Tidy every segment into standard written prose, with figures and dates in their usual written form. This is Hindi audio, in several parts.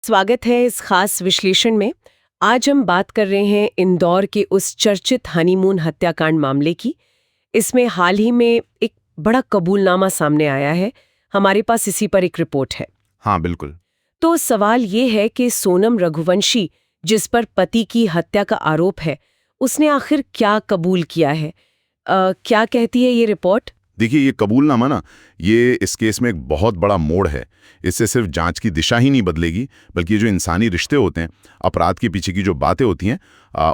स्वागत है इस खास विश्लेषण में। आज हम बात कर रहे हैं इंदौर के उस चर्चित हनीमून हत्याकांड मामले की। इसमें हाल ही में एक बड़ा कबूलनामा सामने आया है। हमारे पास इसी पर एक रिपोर्ट है। हाँ बिल्कुल। तो सवाल ये है कि सोनम रघुवंशी, जिस पर पति की हत्या का आरोप है, उसने आखिर क्या कबूल किया है? क्या कहती है ये रिपोर्ट? देखिए, ये कबूलनामा ना, ये इस केस में एक बहुत बड़ा मोड़ है। इससे सिर्फ जांच की दिशा ही नहीं बदलेगी, बल्कि ये जो इंसानी रिश्ते होते हैं, अपराध के पीछे की जो बातें होती हैं,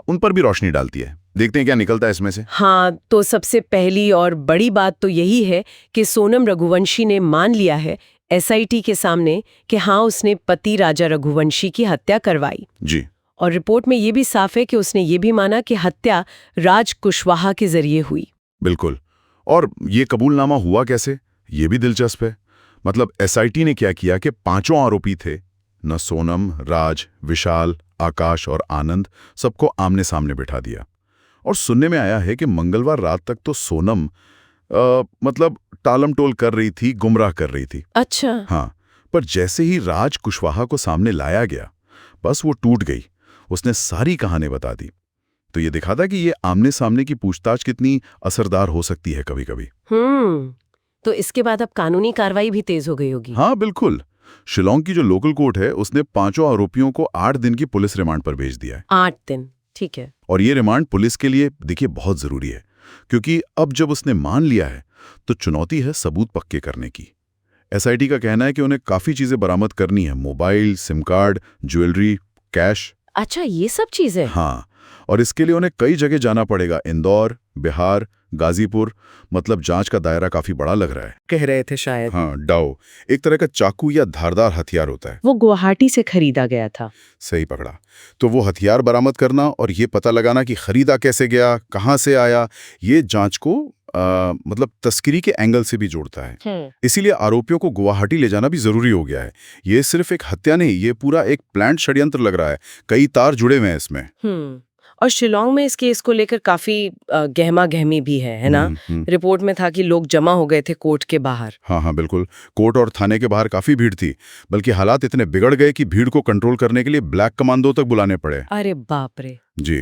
उन पर भी रोशनी डालती है। देखते हैं क्या निकलता है इसमें से। हाँ, तो सबसे पहली और बड़ी बात तो यही है कि सोनम रघुवंशी ने मान लिया है एसआईटी के सामने कि हाँ, उसने पति राजा रघुवंशी की हत्या करवाई। जी। और रिपोर्ट में ये भी साफ है कि उसने ये भी माना कि हत्या राज कुशवाहा के जरिए हुई। बिल्कुल। और ये कबूलनामा हुआ कैसे, ये भी दिलचस्प है। मतलब एसआईटी ने क्या किया कि 5 आरोपी थे, न सोनम, राज, विशाल, आकाश और आनंद, सबको आमने सामने बिठा दिया। और सुनने में आया है कि मंगलवार रात तक तो सोनम मतलब टालमटोल कर रही थी, गुमराह कर रही थी। अच्छा। हाँ, पर जैसे ही राज कुशवाहा को सामने लाया गया, बस वो टूट गई। उसने सारी कहानी बता दी। तो ये दिखाता कि ये आमने सामने की पूछताछ कितनी असरदार हो सकती है कभी कभी। तो इसके बाद अब कानूनी कार्रवाई भी तेज हो गई होगी। हाँ बिल्कुल। शिलोंग की जो लोकल कोर्ट है, उसने 5 आरोपियों को 8 दिन की पुलिस रिमांड पर भेज दिया है। 8 दिन, ठीक है। और ये रिमांड पुलिस के लिए देखिए बहुत जरूरी है, क्योंकि अब जब उसने मान लिया है तो चुनौती है सबूत पक्के करने की। एसआईटी का कहना है कि उन्हें काफी चीजें बरामद करनी है, mobile, SIM card, jewellery, cash. अच्छा, ये सब चीजें? हाँ, और इसके लिए उन्हें कई जगह जाना पड़ेगा, इंदौर, बिहार, गाजीपुर। मतलब जांच का दायरा काफी बड़ा लग रहा है। कह रहे थे शायद। हाँ, डाउ एक तरह का चाकू या धारदार हथियार होता है। वो गुवाहाटी से खरीदा गया था। सही पकड़ा। तो वो हथियार बरामद करना और ये पता लगाना कि खरीदा कैसे गया, कहाँ से आया, ये जांच को मतलब तस्करी के एंगल से भी जोड़ता है। इसीलिए आरोपियों को गुवाहाटी ले जाना भी जरूरी हो गया है। ये सिर्फ एक हत्या नहीं, ये पूरा एक प्लान्ड षड्यंत्र लग रहा है। कई तार जुड़े हुए हैं इसमें। और शिलोंग में इस केस को लेकर काफी गहमा गहमी भी है ना? रिपोर्ट में था कि लोग जमा हो गए थे कोर्ट के बाहर। हाँ, बिल्कुल। कोर्ट और थाने के बाहर काफी भीड़ थी, बल्कि हालात इतने बिगड़ गए कि भीड़ को कंट्रोल करने के लिए ब्लैक कमांडो तक बुलाने पड़े। अरे बाप रे। जी,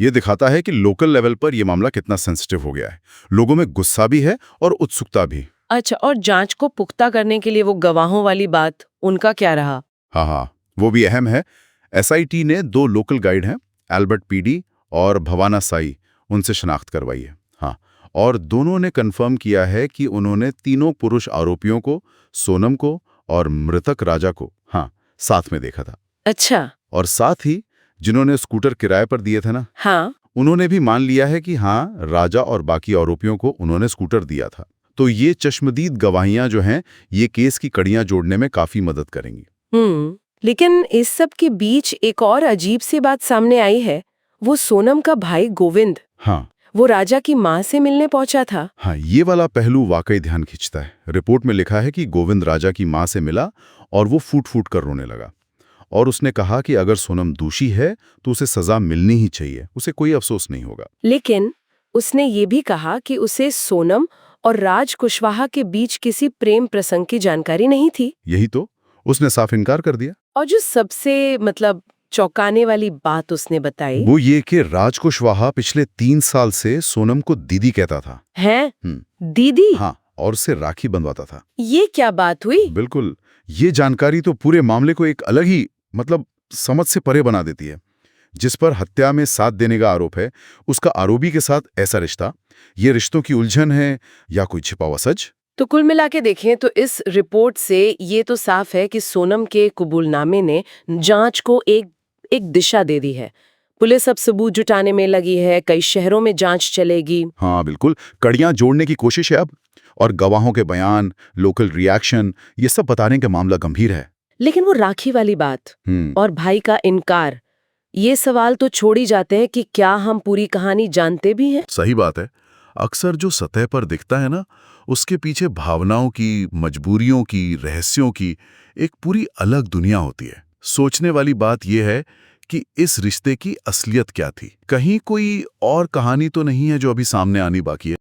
ये दिखाता है कि लोकल लेवल पर ये मामला कितना सेंसिटिव हो गया है। लोगों में गुस्सा भी है और उत्सुकता भी। अच्छा, और जांच को पुख्ता करने के लिए वो गवाहों वाली बात, उनका क्या रहा? हाँ, वो भी अहम है। एसआईटी ने 2 लोकल गाइड हैं, एल्बर्ट पीडी और भवाना साई, उनसे शनाख्त करवाई है। हाँ, और दोनों ने कंफर्म किया है कि उन्होंने तीनों पुरुष आरोपियों को, सोनम को और मृतक राजा को, हाँ, साथ में देखा था। अच्छा। और साथ ही जिन्होंने स्कूटर किराए पर दिए थे ना, हाँ, उन्होंने भी मान लिया है कि हाँ, राजा और बाकी आरोपियों को उन्होंने स्कूटर दिया था। तो ये चश्मदीद गवाहियां जो हैं, ये केस की कड़ियां जोड़ने में काफी मदद करेंगी। लेकिन इस सब के बीच एक और अजीब सी बात सामने आई है। वो सोनम का भाई गोविंद, हाँ, वो राजा की माँ से मिलने पहुंचा था। हाँ, ये वाला पहलू वाकई ध्यान खींचता है। रिपोर्ट में लिखा है कि गोविंद राजा की माँ से मिला और वो फूट फूट कर रोने लगा। और उसने कहा कि अगर सोनम दोषी है तो उसे सजा मिलनी ही चाहिए, उसे कोई अफसोस नहीं होगा। लेकिन उसने ये भी कहा कि उसे सोनम और राज कुशवाहा के बीच किसी प्रेम प्रसंग की जानकारी नहीं थी। यही तो, उसने साफ इनकार कर दिया। और जो सबसे चौंकाने वाली बात उसने बताई, वो ये कि राज कुशवाहा पिछले 3 साल से सोनम को दीदी कहता था। हैं? दीदी? हाँ, और उससे राखी बंधवाता था। ये क्या बात हुई? बिल्कुल। ये जानकारी तो पूरे मामले को एक अलग ही समझ से परे बना देती है। जिस पर हत्या में साथ देने का आरोप है, उसका आरोपी के साथ ऐसा रिश्ता, ये रिश्तों की उलझन है या कोई छिपा हुआ सच? तो कुल मिला के देखें तो इस रिपोर्ट से ये तो साफ है कि सोनम के कबूलनामे ने जांच को एक दिशा दे दी है। पुलिस अब सबूत जुटाने में लगी है, कई शहरों में जांच चलेगी। हाँ बिल्कुल, कड़ियां जोड़ने की कोशिश है अब। और गवाहों के बयान, लोकल रिएक्शन, ये सब बताने का मामला गंभीर है। लेकिन वो राखी वाली बात और भाई का इनकार, ये सवाल तो छोड़ ही जाते हैं कि क्या हम पूरी कहानी जानते भी हैं? सही बात है। अक्सर जो सतह पर दिखता है ना, उसके पीछे भावनाओं की, मजबूरियों की, रहस्यों की एक पूरी अलग दुनिया होती है। सोचने वाली बात यह है कि इस रिश्ते की असलियत क्या थी। कहीं कोई और कहानी तो नहीं है जो अभी सामने आनी बाकी है।